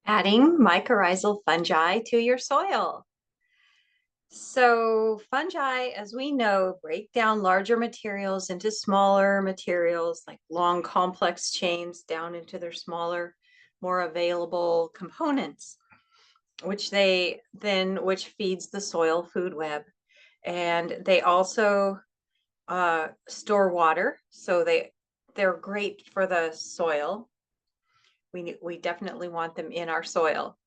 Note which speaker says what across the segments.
Speaker 1: Adding mycorrhizal fungi to your soil. So fungi, as we know, break down larger materials into smaller materials, like long complex chains down into their smaller, more available components, which feeds the soil food web. And they also store water, so they're great for the soil. We definitely want them in our soil.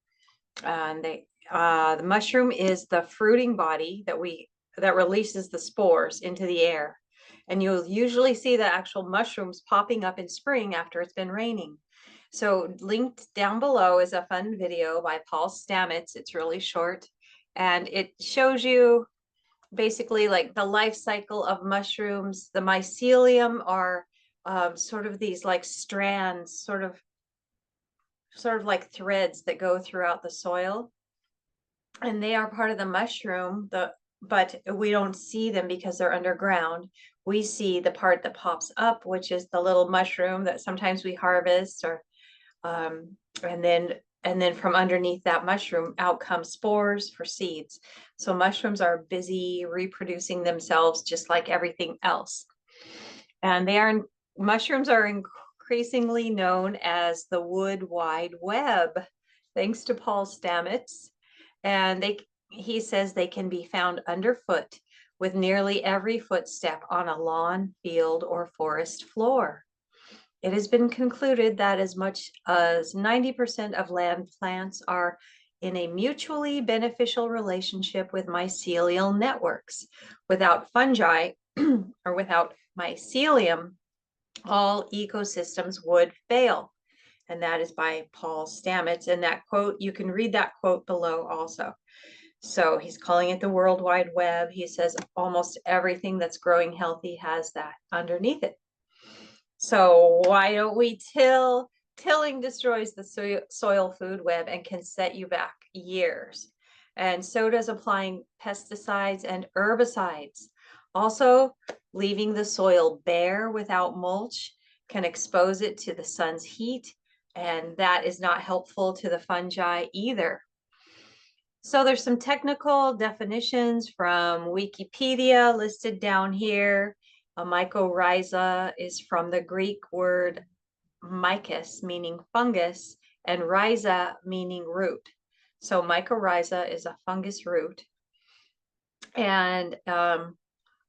Speaker 1: And the mushroom is the fruiting body that releases the spores into the air. And you'll usually see the actual mushrooms popping up in spring after it's been raining. So linked down below is a fun video by Paul Stamets. It's really short, and it shows you basically like the life cycle of mushrooms. The mycelium are sort of these like strands, sort of like threads that go throughout the soil, and they are part of the mushroom, but we don't see them because they're underground. We see the part that pops up, which is the little mushroom that sometimes we harvest, or um, and then from underneath that mushroom out come spores for seeds. So mushrooms are busy reproducing themselves just like everything else. And mushrooms are increasingly known as the wood wide web, thanks to Paul Stamets. And he says they can be found underfoot with nearly every footstep on a lawn, field, or forest floor. It has been concluded that as much as 90% of land plants are in a mutually beneficial relationship with mycelial networks. Without fungi or without mycelium, all ecosystems would fail. And that is by Paul Stamets. And that quote, you can read that quote below also. So he's calling it the World Wide Web. He says almost everything that's growing healthy has that underneath it. So why don't we till? Tilling destroys the soil food web and can set you back years. And so does applying pesticides and herbicides. Also, leaving the soil bare without mulch can expose it to the sun's heat, and that is not helpful to the fungi either. So there's some technical definitions from Wikipedia listed down here. A mycorrhiza is from the Greek word mycus, meaning fungus, and rhiza, meaning root. So mycorrhiza is a fungus root, and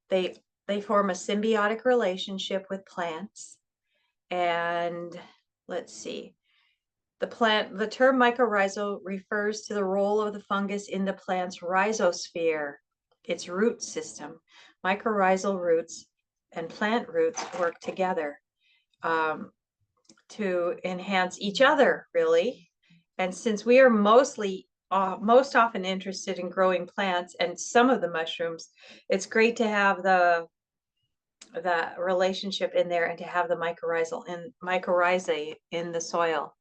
Speaker 1: they form a symbiotic relationship with plants. And let's see, the term mycorrhizal refers to the role of the fungus in the plant's rhizosphere, its root system. Mycorrhizal roots and plant roots work together to enhance each other, really. And since we are most often interested in growing plants and some of the mushrooms, it's great to have the relationship in there and to have the mycorrhizae in the soil.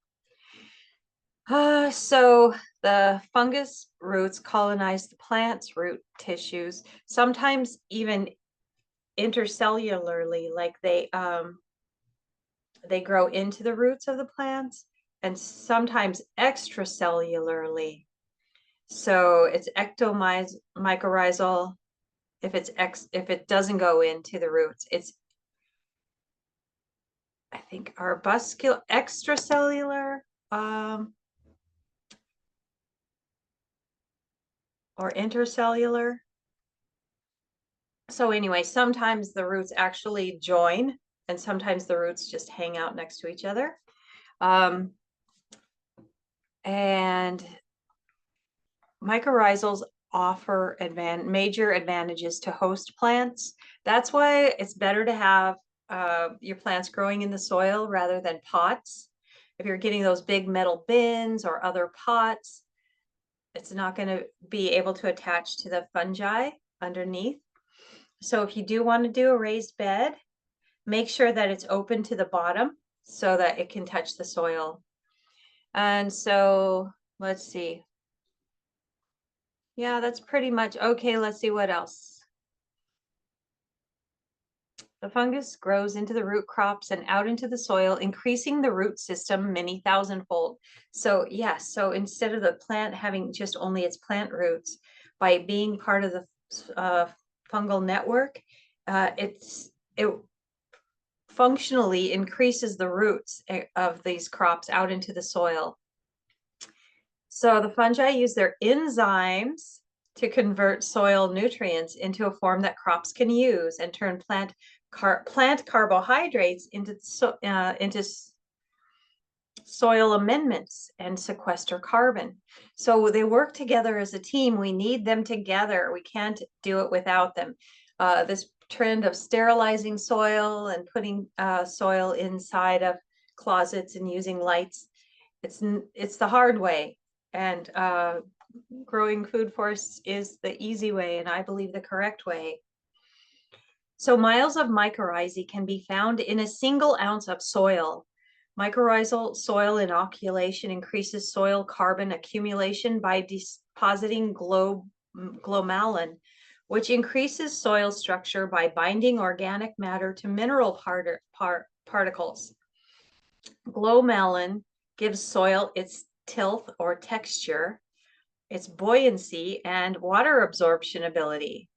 Speaker 1: So the fungus roots colonize the plant's root tissues, sometimes even intercellularly, like they grow into the roots of the plants, and sometimes extracellularly. So it's ectomycorrhizal if if it doesn't go into the roots. It's, I think, arbuscular extracellular or intercellular. So anyway, sometimes the roots actually join, and sometimes the roots just hang out next to each other. And mycorrhizals offer major advantages to host plants. That's why it's better to have your plants growing in the soil rather than pots. If you're getting those big metal bins or other pots, it's not going to be able to attach to the fungi underneath. So if you do want to do a raised bed, make sure that it's open to the bottom so that it can touch the soil. And so let's see. Yeah, that's pretty much okay. Let's see what else. The fungus grows into the root crops and out into the soil, increasing the root system many thousandfold. So yes, so instead of the plant having just only its plant roots, by being part of the fungal network, it functionally increases the roots of these crops out into the soil. So the fungi use their enzymes to convert soil nutrients into a form that crops can use and turn plant carbohydrates into soil amendments and sequester carbon. So they work together as a team. We need them together. We can't do it without them. This trend of sterilizing soil and putting soil inside of closets and using lights, it's the hard way. And growing food forests is the easy way, and I believe the correct way. So miles of mycorrhizae can be found in a single ounce of soil. Mycorrhizal soil inoculation increases soil carbon accumulation by depositing glomalin, which increases soil structure by binding organic matter to mineral particles. Glomalin gives soil its tilth or texture, its buoyancy, and water absorption ability.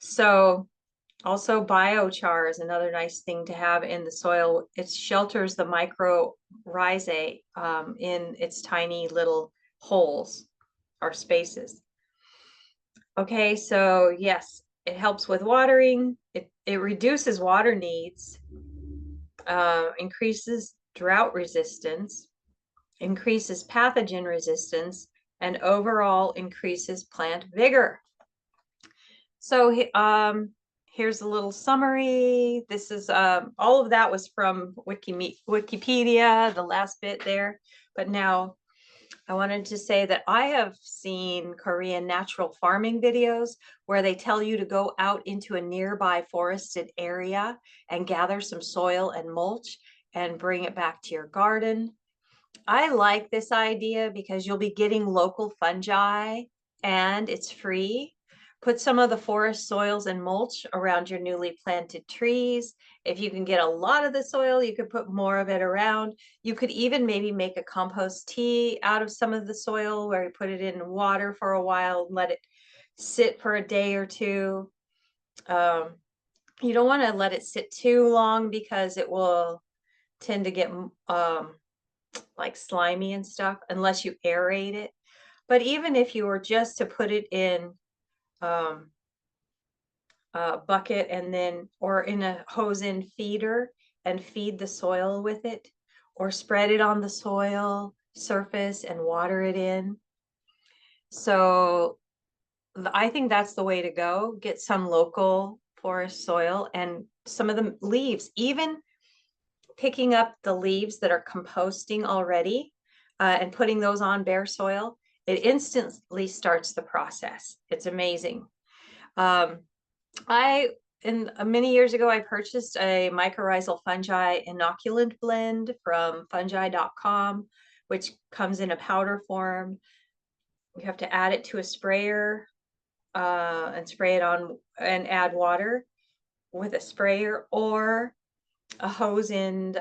Speaker 1: So also biochar is another nice thing to have in the soil. It shelters the mycorrhizae in its tiny little holes or spaces. Okay, so yes, it helps with watering. It reduces water needs, increases drought resistance, increases pathogen resistance, and overall increases plant vigor. So here's a little summary. This is all of that was from Wikipedia, the last bit there. But now I wanted to say that I have seen Korean natural farming videos where they tell you to go out into a nearby forested area and gather some soil and mulch and bring it back to your garden. I like this idea because you'll be getting local fungi and it's free. Put some of the forest soils and mulch around your newly planted trees. If you can get a lot of the soil, you could put more of it around. You could even maybe make a compost tea out of some of the soil where you put it in water for a while and let it sit for a day or two. You don't want to let it sit too long because it will tend to get like slimy and stuff unless you aerate it. But even if you were just to put it in a bucket and then or in a hose-in feeder and feed the soil with it, or spread it on the soil surface and water it in. So I think that's the way to go. Get some local forest soil and some of the leaves, even picking up the leaves that are composting already and putting those on bare soil, it instantly starts the process. It's amazing. Many years ago, I purchased a mycorrhizal fungi inoculant blend from fungi.com, which comes in a powder form. You have to add it to a sprayer and spray it on and add water with a sprayer or a hose-in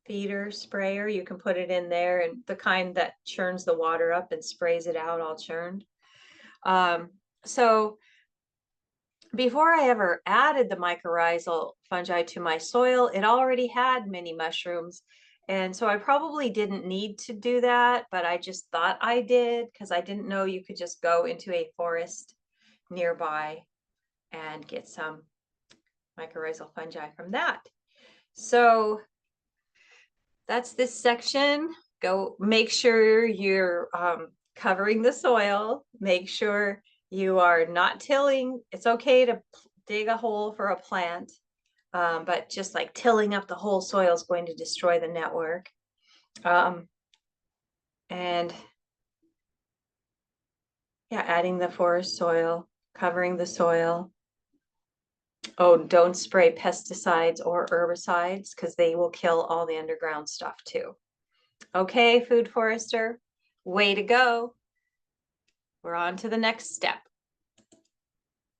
Speaker 1: feeder sprayer. You can put it in there, and the kind that churns the water up and sprays it out all churned. So before I ever added the mycorrhizal fungi to my soil, it already had many mushrooms. And so I probably didn't need to do that, but I just thought I did because I didn't know you could just go into a forest nearby and get some mycorrhizal fungi from that. So that's this section. Go make sure you're covering the soil. Make sure you are not tilling. It's okay to dig a hole for a plant, but just like tilling up the whole soil is going to destroy the network. And yeah, adding the forest soil, covering the soil. Oh, don't spray pesticides or herbicides because they will kill all the underground stuff too. Okay, food forester, way to go. We're on to the next step.